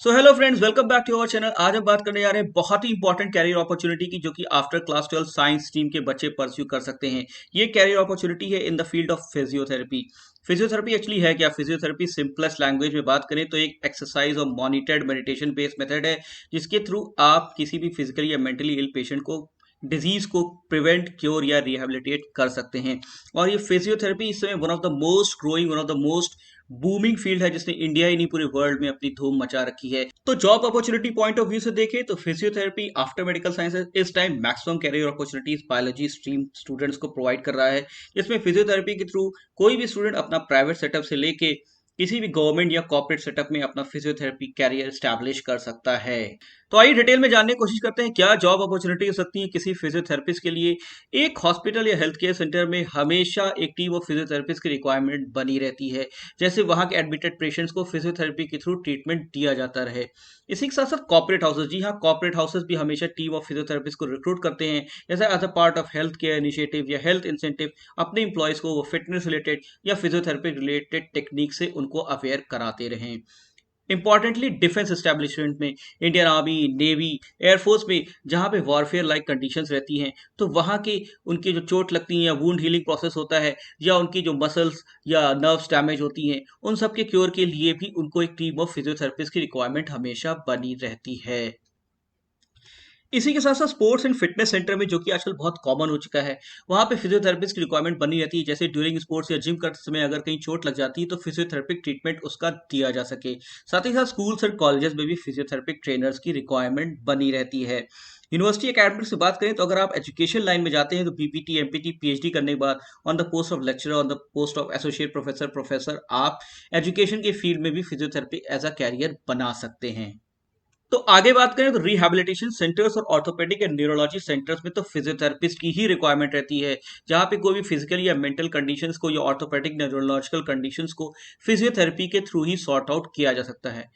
So hello friends, welcome back to our channel. आज हम बात करने जा रहे हैं बहुत ही इंपॉर्टेंट कैरियर अपॉर्चुनिटी की, जो कि आफ्टर क्लास 12 साइंस स्ट्रीम के बच्चे परस्यू कर सकते हैं। ये कैरियर अपॉर्चुनिटी है in the field of physiotherapy. Physiotherapy actually है क्या? फिजियोथेरेपी सिंपलेस्ट लैंग्वेज में बात करें तो एक एक्सरसाइज और मॉनिटर्ड मेडिटेशन बेस्ड मेथड है, जिसके थ्रू आप किसी भी फिजिकली या मेंटली इल पेशेंट को डिजीज को प्रिवेंट, क्योर या रिहेबिलिटेट कर सकते हैं। और ये फिजियोथेरेपी इस समय one of the most growing, one of the most booming field है, जिसने इंडिया ही नहीं पूरे वर्ल्ड में अपनी धूम मचा रखी है। तो job opportunity point of view से देखें तो फिजियोथेरेपी आफ्टर मेडिकल साइंसेज इस time maximum career opportunities biology stream students को प्रोवाइड कर रहा है। इसमें फिजियोथेरेपी के थ्रू कोई भी स्टूडेंट अपना प्राइवेट सेटअप से लेके किसी भी गवर्नमेंट या कॉर्पोरेट सेटअप में अपना फिजियोथेरेपी कैरियर स्टैब्लिश कर सकता है। तो आइए डिटेल में जानने की कोशिश करते हैं क्या जॉब अपॉर्चुनिटी हो सकती है किसी फिजियोथेरेपिस्ट के लिए। एक हॉस्पिटल या हेल्थ केयर सेंटर में हमेशा एक टीम ऑफ फिजियोथेरेपिस्ट की रिक्वायरमेंट बनी रहती है, जैसे वहां के एडमिटेड पेशेंट्स को फिजियोथेरेपी के थ्रू ट्रीटमेंट दिया जाता रहे। इसी के साथ साथ कॉर्पोरेट हाउसेज, जी हाँ, कॉर्पोरेट हाउसेज भी हमेशा टीम ऑफ फिजियोथेरेपिस्ट को रिक्रूट करते हैं, जैसे as a part of health care initiative या हेल्थ इंसेंटिव। अपने इंप्लॉयज को वो फिटनेस रिलेटेड या फिजियोथेरेपी रिलेटेड टेक्निक से उनको अवेयर कराते रहें। इंपॉर्टेंटली डिफेंस एस्टेब्लिशमेंट में, इंडियन आर्मी, नेवी, एयरफोर्स में, जहाँ पे वॉरफेयर लाइक कंडीशंस रहती हैं, तो वहाँ के उनकी जो चोट लगती है या वूंड हीलिंग प्रोसेस होता है, या उनकी जो मसल्स या नर्व्स डैमेज होती हैं, उन सब के क्योर के लिए भी उनको एक टीम ऑफ फिजियोथेरेपिस्ट की रिक्वायरमेंट हमेशा बनी रहती है। इसी के साथ साथ स्पोर्ट्स एंड फिटनेस सेंटर में, जो कि आजकल बहुत कॉमन हो चुका है, वहाँ पे फिजियोथेरेपिस्ट की रिक्वायरमेंट बनी रहती है, जैसे ड्यूरिंग स्पोर्ट्स या जिम करते समय अगर कहीं चोट लग जाती है तो फिजियोथेरेपिक ट्रीटमेंट उसका दिया जा सके। साथ ही साथ स्कूल्स और कॉलेजेस में भी फिजियोथेरेपिक ट्रेनर्स की रिक्वायरमेंट बनी रहती है। यूनिवर्सिटी एकेडमिक से बात करें तो अगर आप एजुकेशन लाइन में जाते हैं तो बीपीटी, एमपीटी, पीएचडी करने के बाद on the post of lecturer, on the post of associate professor, आप एजुकेशन के फील्ड में भी फिजियोथेरेपी एज अ कैरियर बना सकते हैं। तो आगे बात करें तो रिहैबिलिटेशन सेंटर्स और ऑर्थोपेडिक एंड न्यूरोलॉजी सेंटर्स में तो फिजियोथेरेपिस्ट की ही रिक्वायरमेंट रहती है, जहां पे कोई भी फिजिकल या मेंटल कंडीशंस को या ऑर्थोपेडिक न्यूरोलॉजिकल कंडीशंस को फिजियोथेरेपी के थ्रू ही सॉर्ट आउट किया जा सकता है।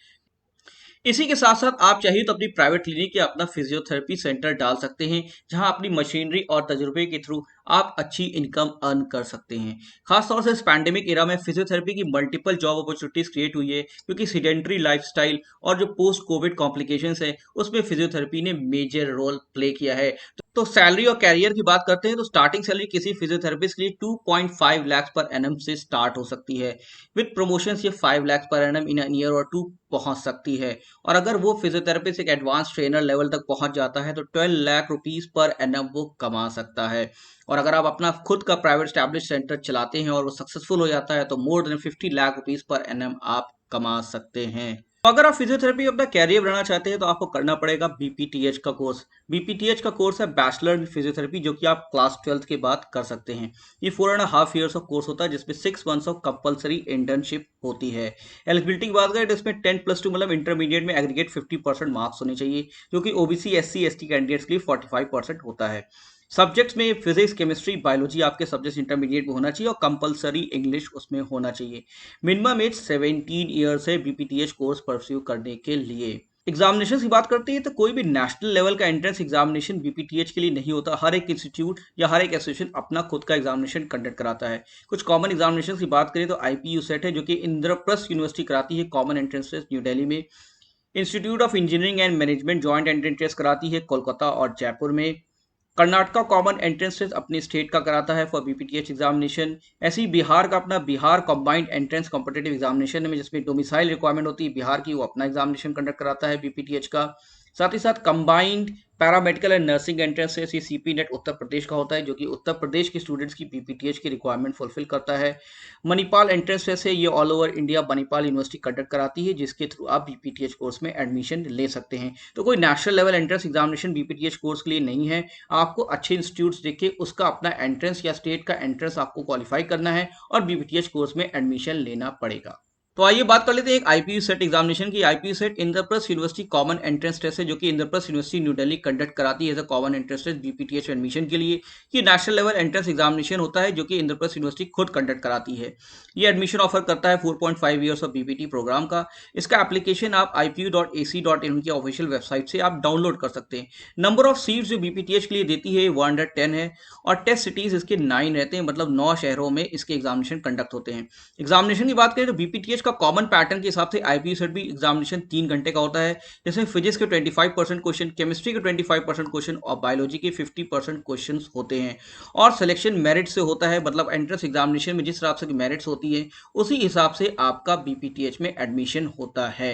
इसी के साथ साथ आप चाहिए तो अपनी प्राइवेट क्लिनिक या अपना फिजियोथेरेपी सेंटर डाल सकते हैं, जहां अपनी मशीनरी और तजुर्बे के थ्रू आप अच्छी इनकम अर्न कर सकते हैं। खासतौर से इस पैंडेमिक एरा में फिजियोथेरेपी की मल्टीपल जॉब अपॉर्चुनिटीज क्रिएट हुई है, क्योंकि सीडेंट्री लाइफस्टाइल और जो पोस्ट कोविड कॉम्प्लिकेशंस है उसमें फिजियोथेरेपी ने मेजर रोल प्ले किया है। तो सैलरी और कैरियर की बात करते हैं तो स्टार्टिंग सैलरी किसी फिजियोथेरेपिस्ट के लिए 2.5 लाख पर एनम से स्टार्ट हो सकती है। विद प्रमोशंस ये 5 लाख पर एनम इन ईयर और टू पहुंच सकती है। और अगर वो फिजियोथेरेपिस्ट एक एडवांस ट्रेनर लेवल तक पहुंच जाता है तो 12 लाख रुपीस पर एनम वो कमा सकता है। और अगर आप अपना खुद का प्राइवेट स्टैब्लिश सेंटर चलाते हैं और वो सक्सेसफुल हो जाता है तो more than 50 lakh rupees per annum आप कमा सकते हैं। तो अगर आप फिजियोथेरेपी में अपना कैरियर बनाना चाहते हैं तो आपको करना पड़ेगा बीपीटीएच का कोर्स। बीपीटीएच का कोर्स है बैचलर इन फिजियोथेरेपी, जो कि आप क्लास 12 के बाद कर सकते हैं। ये 4.5 ईयर्स ऑफ कोर्स होता है, जिसमें 6 मंथ्स ऑफ कंपलसरी इंटर्नशिप होती है। एलिजिबिलिटी की बात करें तो इसमें 10+2 मतलब इंटरमीडिएट में एग्रीगेट 50% मार्क्स होने चाहिए, जो कि ओबीसी, एससी, एसटी कैंडिडेट्स के लिए 45% होता है। सब्जेक्ट्स में फिजिक्स, केमिस्ट्री, बायोलॉजी आपके सब्जेक्ट्स इंटरमीडिएट में होना चाहिए और कंपलसरी इंग्लिश उसमें होना चाहिए। मिनिमम एज 17 ईयर्स है बीपीटीएच कोर्स परस्यू करने के लिए। एग्जामिनेशन की बात करते हैं तो कोई भी नेशनल लेवल का एंट्रेंस एग्जामिनेशन बीपीटीएच के लिए नहीं होता। हर एक इंस्टीट्यूट या हर एक एसोसिएशन अपना खुद का एग्जामिनेशन कंडक्ट कराता है। कुछ कॉमन एग्जामिनेशन की बात करें तो आईपीयू सेट है, जो कि इंद्रप्रस्थ यूनिवर्सिटी कराती है, common entrance test new Delhi में। Institute of engineering and management joint entrance test कराती है कोलकाता और जयपुर में। कर्नाटका कॉमन एंट्रेंस टेस्ट अपनी स्टेट का कराता है फॉर बीपीटीएच एग्जामिनेशन। ऐसे ही बिहार का अपना Bihar combined entrance competitive examination में, जिसमें डोमिसाइल रिक्वायरमेंट होती है बिहार की, वो अपना एग्जामिनेशन कंडक्ट कराता है बीपीटीएच का। साथ ही साथ combined paramedical and nursing entrance test ये सीपी नेट उत्तर प्रदेश का होता है, जो कि उत्तर प्रदेश के स्टूडेंट्स की बीपीटीएच की रिक्वायरमेंट फुलफिल करता है। मणिपाल एंट्रेंस टेस्ट है, ये all over India Manipal university conduct कराती है, जिसके थ्रू आप बीपीटीएच कोर्स में एडमिशन ले सकते हैं। तो कोई national level entrance examination बीपीटीएच course के लिए नहीं है। आपको अच्छे इंस्टीट्यूट्स देख के उसका अपना एंट्रेंस या स्टेट का एंट्रेंस आपको क्वालिफाई करना है और बीपीटीएच कोर्स में एडमिशन लेना पड़ेगा। तो आइए बात कर लेते हैं एक आईपीयू सेट एग्जामिनेशन की। IPU CET Indraprastha university common entrance test है, जो कि Indraprastha university new Delhi conduct कराती है as a common entrance test BPTH admission के लिए। ये नेशनल लेवल एंट्रेंस एग्जामिनेशन होता है, जो कि इंद्रप्रस्थ यूनिवर्सिटी खुद कंडक्ट कराती है। ये एडमिशन ऑफर करता है 4.5 ईयर्स ऑफ बीपीटी प्रोग्राम का। इसका एप्लीकेशन आप ipu.ac.in उनकी ऑफिशियल वेबसाइट से आप डाउनलोड कर सकते हैं। नंबर ऑफ सीट्स जो बीपीटीएच के लिए देती है 110 है, और टेस्ट सिटीज इसके 9 रहते हैं, मतलब 9 शहरों में इसके एग्जामिनेशन कंडक्ट होते हैं। एग्जामिनेशन की बात करें तो बीपीटीएच इसका कॉमन पैटर्न के हिसाब से IPSET एग्जामिनेशन 3 घंटे का होता है, जिसमें फिजिक्स के 25% क्वेश्चन, केमिस्ट्री के 25% क्वेश्चन और बायोलॉजी के 50% क्वेश्चन होते हैं। और सिलेक्शन मेरिट से होता है, मतलब एंट्रेंस एग्जामिनेशन में जिस हिसाब से मेरिट्स होती है उसी हिसाब से आपका BPTH में एडमिशन होता है।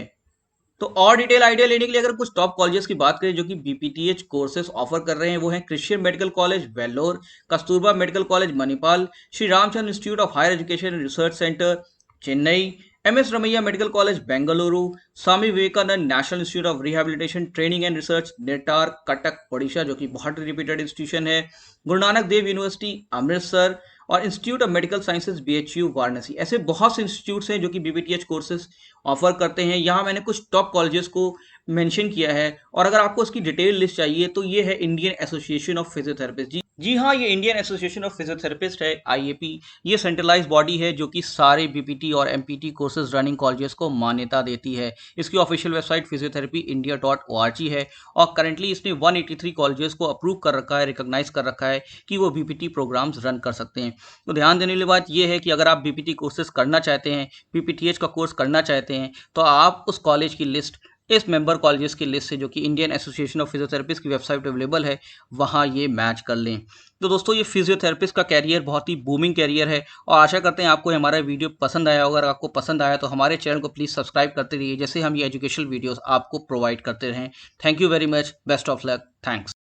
तो और डिटेल आइडिया लेने के लिए अगर कुछ टॉप कॉलेजेस की बात करें जो कि BPTH कोर्सेज ऑफर कर रहे हैं, वो हैं Christian medical college Vellore, Kasturba medical college Manipal, Shri Ramachandra institute of higher education and research centre Chennai, MS Ramaiah medical college Bengaluru, Swami Vivekananda national institute of rehabilitation training and research नेटार कटक ओडिशा, जो कि बहुत रिपीटेड इंस्टीट्यूशन है, गुरु नानक देव यूनिवर्सिटी अमृतसर और institute of medical sciences BHU Varanasi. ऐसे बहुत से इंस्टीट्यूट्स हैं जो कि BPTH कोर्सेज ऑफर करते हैं। यहाँ मैंने कुछ टॉप कॉलेजेस को मेंशन किया है, और अगर आपको इसकी डिटेल लिस्ट चाहिए तो ये है इंडियन एसोसिएशन ऑफ फिजियोथेरेपिस्ट। जी हाँ, ये इंडियन एसोसिएशन ऑफ फिजियोथेरेपिस्ट है, IAP। ये सेंट्रलाइज बॉडी है जो कि सारे BPT और MPT कोर्सेज रनिंग कॉलेजेस को मान्यता देती है। इसकी ऑफिशियल वेबसाइट physiotherapyindia.org है, और करंटली इसने 183 कॉलेजेस को अप्रूव कर रखा है, रिकॉग्नाइज कर रखा है कि वो BPT प्रोग्राम्स रन कर सकते हैं। तो ध्यान देने वाली बात यह है कि अगर आप BPT कोर्सेज करना चाहते हैं, BPTH का कोर्स करना चाहते हैं, तो आप उस कॉलेज की लिस्ट इस मेंबर कॉलेजेस की लिस्ट से, जो कि इंडियन एसोसिएशन ऑफ फिजियोथेरेपिस्ट की वेबसाइट अवेलेबल है, वहाँ ये मैच कर लें। तो दोस्तों, ये फिजियोथेरेपिस्ट का कैरियर बहुत ही बूमिंग कैरियर है, और आशा करते हैं आपको हमारा वीडियो पसंद आया होगा। अगर आपको पसंद आया तो हमारे चैनल को प्लीज़ सब्सक्राइब करते रहिए, जैसे हम ये एजुकेशनल वीडियोस आपको प्रोवाइड करते रहें। Thank you very much, best of luck, thanks.